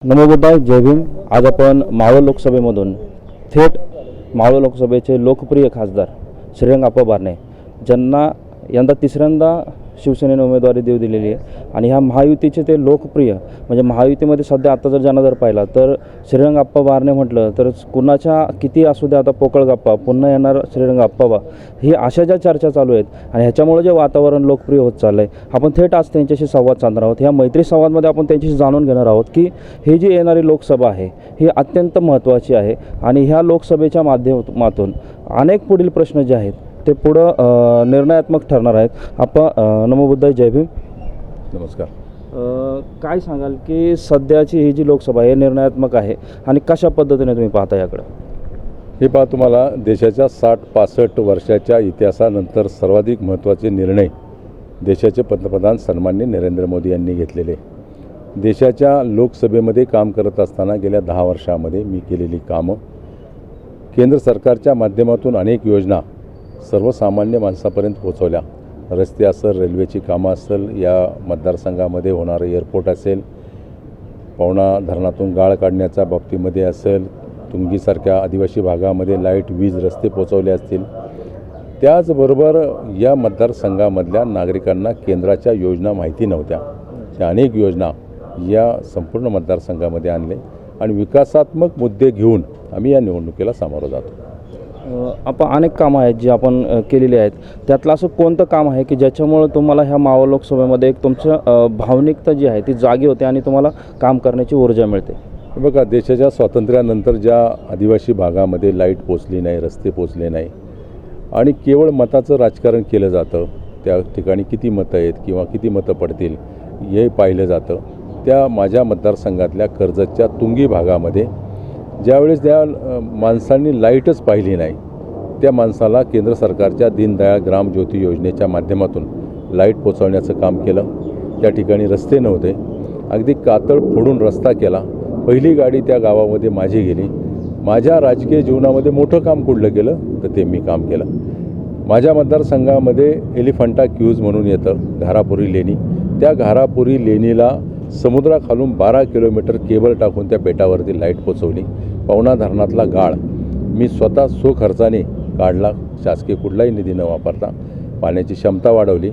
नमो बुद्धाय, जय भीम. आज आपण मावळ लोकसभेमधून थेट मावळ लोकसभेचे लोकप्रिय खासदार श्रीरंग अप्पा बारणे ज्यांना यंदा तिसऱ्यांदा शिवसेनेने उमेदवारी देऊ दिलेली आहे आणि ह्या महायुतीचे ते लोकप्रिय म्हणजे महायुतीमध्ये सध्या आता जर पाहिला तर श्रीरंग अप्पा बारणे म्हटलं तर कुणाच्या किती असू द्या आता पोकळ गप्पा पुन्हा येणार श्रीरंग अप्पा ही अशा ज्या चर्चा चालू आहेत आणि ह्याच्यामुळे जे वातावरण लोकप्रिय होत चाललं आहे आपण थेट आज त्यांच्याशी संवाद साधणार आहोत. ह्या मैत्री संवादमध्ये आपण त्यांच्याशी जाणून घेणार आहोत की ही जी येणारी लोकसभा आहे ही अत्यंत महत्त्वाची आहे आणि ह्या लोकसभेच्या माध्यमातून अनेक पुढील प्रश्न जे आहेत ते पुढं निर्णयात्मक ठरणार आहेत. आपण नमो बुद्धाय, जय भीम. नमस्कार. काय सांगाल की सध्याची ही जी लोकसभा आहे निर्णयात्मक आहे आणि कशा पद्धतीने तुम्ही पाहता याकडं? हे पहा, तुम्हाला देशाच्या 60-65 वर्षाच्या इतिहासानंतर सर्वाधिक महत्त्वाचे निर्णय देशाचे पंतप्रधान सन्माननीय नरेंद्र मोदी यांनी घेतलेले. देशाच्या लोकसभेमध्ये काम करत असताना गेल्या 10 वर्षामध्ये मी केलेली कामं, केंद्र सरकारच्या माध्यमातून अनेक योजना सर्वसामान्य माणसापर्यंत पोहोचवल्या. रस्ते असेल, रेल्वेची कामं असेल, या मतदारसंघामध्ये होणारं एअरपोर्ट असेल, पवना धरणातून गाळ काढण्याच्या बाबतीमध्ये असेल, तुंगीसारख्या आदिवासी भागामध्ये लाईट, वीज, रस्ते पोचवले असतील. त्याचबरोबर या मतदारसंघामधल्या नागरिकांना केंद्राच्या योजना माहिती नव्हत्या. त्या अनेक योजना या संपूर्ण मतदारसंघामध्ये आणले आणि विकासात्मक मुद्दे घेऊन आम्ही या निवडणुकीला सामोरं जातो. आपण अनेक कामं आहेत जी आपण केलेली आहेत, त्यातलं असं कोणतं काम आहे की ज्याच्यामुळं तुम्हाला ह्या मावळ लोकसभेमध्ये एक तुमचं भावनिकता जी आहे ती जागी होते आणि तुम्हाला काम करण्याची ऊर्जा मिळते? बघा, देशाच्या स्वातंत्र्यानंतर ज्या आदिवासी भागामध्ये लाईट पोचली नाही, रस्ते पोचले नाही आणि केवळ मताचं राजकारण केलं जातं, त्या ठिकाणी किती मतं आहेत किंवा किती मतं पडतील हे पाहिलं जातं. त्या माझ्या मतदारसंघातल्या कर्जतच्या तुंगी भागामध्ये ज्यावेळेस त्या माणसांनी लाईटच पाहिली नाही, त्या माणसाला केंद्र सरकारच्या दीनदयाळ ग्रामज्योती योजनेच्या माध्यमातून लाईट पोचवण्याचं काम केलं. त्या ठिकाणी रस्ते नव्हते, अगदी कातळ फोडून रस्ता केला. पहिली गाडी त्या गावामध्ये माझी गेली. माझ्या राजकीय जीवनामध्ये मोठं काम कुठलं केलं तर ते मी काम केलं. माझ्या मतदारसंघामध्ये एलिफंटा क्यूज म्हणून येतं, घारापुरी लेणी. त्या घारापुरी लेणीला समुद्राखालून 12 किलोमीटर केबल टाकून त्या बेटावरती लाईट पोचवली. पवना धरणातला गाळ मी स्वतः स्वखर्चाने काढला, शासकीय कुठलाही निधी न वापरता. पाण्याची क्षमता वाढवली.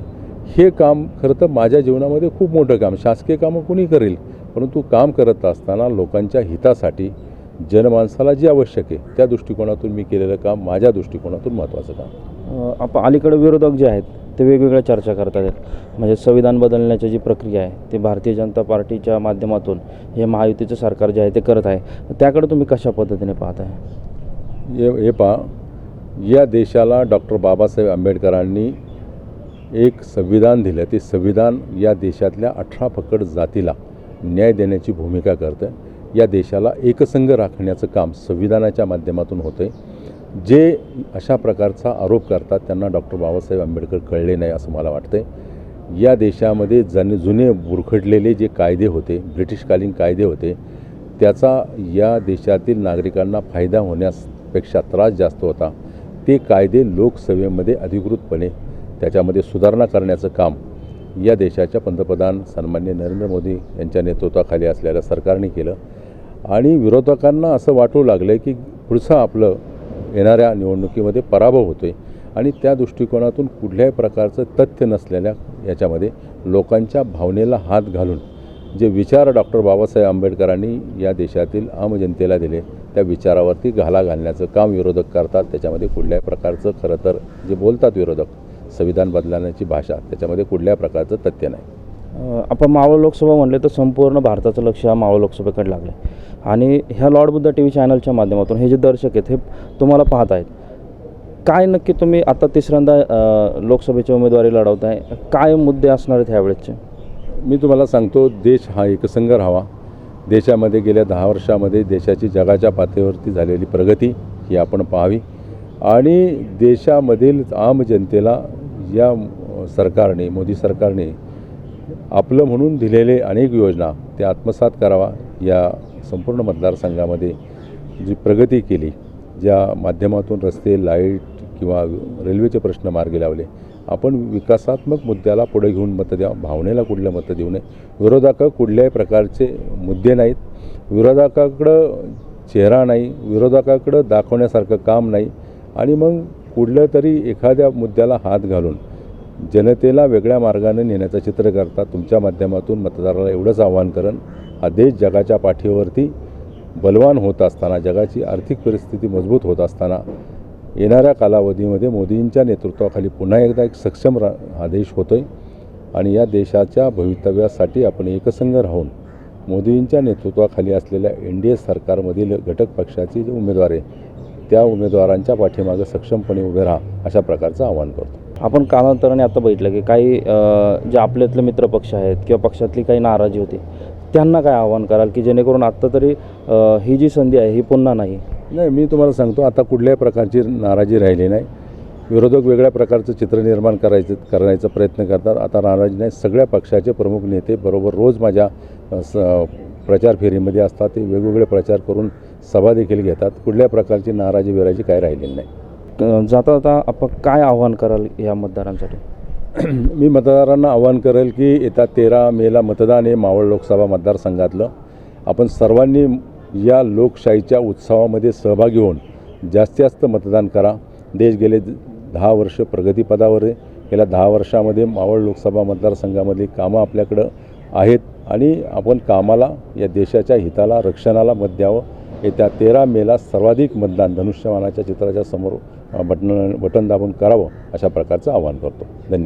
हे काम खरं तर माझ्या जीवनामध्ये खूप मोठं काम, शासकीय कामं कुणी करेल, परंतु काम करत असताना लोकांच्या हितासाठी जनमानसाला जे आवश्यक आहे त्या दृष्टिकोनातून मी केलेलं काम माझ्या दृष्टिकोनातून महत्त्वाचं काम. आपण अलीकडे विरोधक जे आहेत ते वेगवेगळ्या चर्चा करतात आहेत, म्हणजे संविधान बदलण्याची जी प्रक्रिया आहे ती भारतीय जनता पार्टीच्या माध्यमातून हे महायुतीचं सरकार जे आहे ते करत आहे. त्याकडे तुम्ही कशा पद्धतीने पाहत आहे? हे पहा, या देशाला डॉक्टर बाबासाहेब आंबेडकरांनी एक संविधान दिलं. ते संविधान या देशातल्या 18 पकड जातीला न्याय देण्याची भूमिका करतं. या देशाला एकसंघ राखण्याचं काम संविधानाच्या माध्यमातून होतं आहे. जे अशा प्रकारचा आरोप करतात त्यांना डॉक्टर बाबासाहेब आंबेडकर कळले नाही असं मला वाटतं. या देशामध्ये जुने बुरखटलेले जे कायदे होते, ब्रिटिशकालीन कायदे होते, त्याचा या देशातील नागरिकांना फायदा होण्यापेक्षा त्रास जास्त होता. ते कायदे लोकसभेमध्ये अधिकृतपणे त्याच्यामध्ये सुधारणा करण्याचं काम या देशाच्या पंतप्रधान सन्माननीय नरेंद्र मोदी यांच्या नेतृत्वाखाली असलेल्या सरकारने केलं. आणि विरोधकांना असं वाटू लागलं की पुढचं आपलं येणाऱ्या निवडणुकीमध्ये पराभव होतो आहे आणि त्या दृष्टिकोनातून कुठल्याही प्रकारचं तथ्य नसलेल्या याच्यामध्ये लोकांच्या भावनेला हात घालून जे विचार डॉक्टर बाबासाहेब आंबेडकरांनी या देशातील आम जनतेला दिले त्या विचारावरती घाला घालण्याचं काम विरोधक करतात. त्याच्यामध्ये कुठल्याही प्रकारचं खरं तर जे बोलतात विरोधक संविधान बदलण्याची भाषा, त्याच्यामध्ये कुठल्याही प्रकारचं तथ्य नाही. आपण मावळ लोकसभा म्हणले तर संपूर्ण भारताचं लक्ष हा मावळ लोकसभेकडे लागलं आहे आणि ह्या लॉर्ड बुद्धा TV चॅनलच्या माध्यमातून हे जे दर्शक आहेत हे तुम्हाला पाहत आहेत. काय नक्की तुम्ही आता तिसऱ्यांदा लोकसभेची उमेदवारी लढवत आहे, काय मुद्दे असणार आहेत ह्यावेळेसचे? मी तुम्हाला सांगतो, देश हा एकसंघ राहावा. देशामध्ये गेल्या 10 वर्षामध्ये देशाची जगाच्या पातळीवरती झालेली प्रगती ही आपण पाहावी आणि देशामधील आम जनतेला या सरकारने, मोदी सरकारने आपलं म्हणून दिलेले अनेक योजना त्या आत्मसात करावा. या संपूर्ण मतदारसंघामध्ये जी प्रगती केली, ज्या माध्यमातून रस्ते, लाईट किंवा रेल्वेचे प्रश्न मार्गी लावले, आपण विकासात्मक मुद्द्याला पुढे घेऊन मतं द्या, भावनेला कुठलं मतं देऊ नये. विरोधक कुठल्याही प्रकारचे मुद्दे नाहीत, विरोधकाकडं चेहरा नाही, विरोधकाकडं दाखवण्यासारखं काम नाही. आणि मग कुठलं तरी एखाद्या मुद्द्याला हात घालून जनतेला वेगळ्या मार्गाने नेण्याचं चित्र करता. तुमच्या माध्यमातून मतदाराला एवढंच आवाहन करेन, हा देश जगाच्या पाठीवरती बलवान होत असताना, जगाची आर्थिक परिस्थिती मजबूत होत असताना, येणाऱ्या कालावधीमध्ये मोदींच्या नेतृत्वाखाली पुन्हा एकदा एक सक्षम हा देश होतो आहे. आणि या देशाच्या भवितव्यासाठी आपण एकसंघ राहून मोदींच्या नेतृत्वाखाली असलेल्या NDA सरकारमधील घटक पक्षाचे जे उमेदवार आहे त्या उमेदवारांच्या पाठीमागे सक्षमपणे उभे राहा, अशा प्रकारचं आवाहन करतो. आपण कालांतराने आता बघितलं की काही जे आपल्यातले मित्रपक्ष आहेत किंवा पक्षातली काही नाराजी होती, त्यांना काय आव्हान कराल की जेणेकरून आत्ता तरी ही जी संधी आहे ही पुन्हा नाही? नाही, मी तुम्हाला सांगतो, आता कुठल्याही प्रकारची नाराजी राहिली नाही. विरोधक वेगळ्या प्रकारचं चित्र निर्माण करण्याचा प्रयत्न करतात. आता नाराजी नाही. सगळ्या पक्षाचे प्रमुख नेते बरोबर रोज माझ्या प्रचार फेरीमध्ये असतात. ते वेगवेगळे प्रचार करून सभा देखील घेतात. कुठल्या प्रकारची नाराजी बिराजी काय राहिलेली नाही. जाता जाता आपण काय आव्हान कराल या मतदारांसाठी? मी मतदारांना आवाहन करेल की येत्या 13 मेला मतदान आहे मावळ लोकसभा मतदारसंघातलं. आपण सर्वांनी या लोकशाहीच्या उत्सवामध्ये सहभागी होऊन जास्तीत जास्त मतदान करा. देश गेले 10 वर्ष प्रगतीपदावर आहे. गेल्या 10 वर्षामध्ये मावळ लोकसभा मतदारसंघामधली कामं आपल्याकडं आहेत आणि आपण कामाला, या देशाच्या हिताला, रक्षणाला मत द्यावं. येत्या 13 मेला सर्वाधिक मतदान धनुष्यबाणाच्या चित्राच्या समोर बटन दाबून करावं, अशा प्रकारचं आवाहन करतो. धन्यवाद.